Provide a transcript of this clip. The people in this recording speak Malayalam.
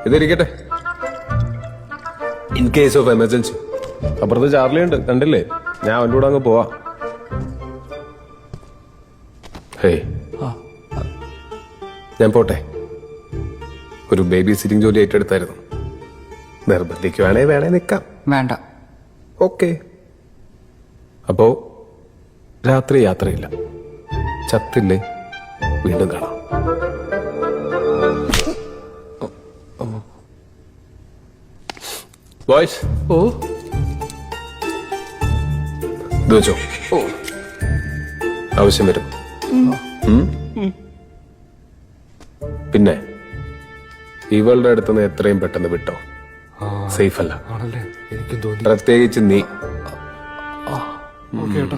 ഇതിരിക്കട്ടെ, ഇൻ കേസ് ഓഫ് എമർജൻസി. അപ്പുറത്ത് ചാർലി ഉണ്ട്, കണ്ടില്ലേ? ഞാൻ അവൻ്റെ കൂടെ അങ്ങ് പോവാ. ഹേയ്, ഞാൻ പോട്ടെ. ഒരു ബേബി സിറ്റിംഗ് ജോലി ഏറ്റെടുത്തായിരുന്നു. നിർബന്ധിക്കുവാണേ വേണേ നിൽക്കാം. വേണ്ട. ഓക്കെ. അപ്പോ രാത്രി യാത്രയില്ല. ചത്തില്ലേ വീണ്ടും കാണാം. ബോയ്സ്, ഓ ഇത് വെച്ചോ. ആവശ്യം വരും. പിന്നെ ഇവളുടെ അടുത്തുനിന്ന് എത്രയും പെട്ടെന്ന് വിട്ടോ. സേഫ് അല്ല. എനിക്കും തോന്നി. പ്രത്യേകിച്ച് നീ. ഓക്കെ ഏട്ടാ.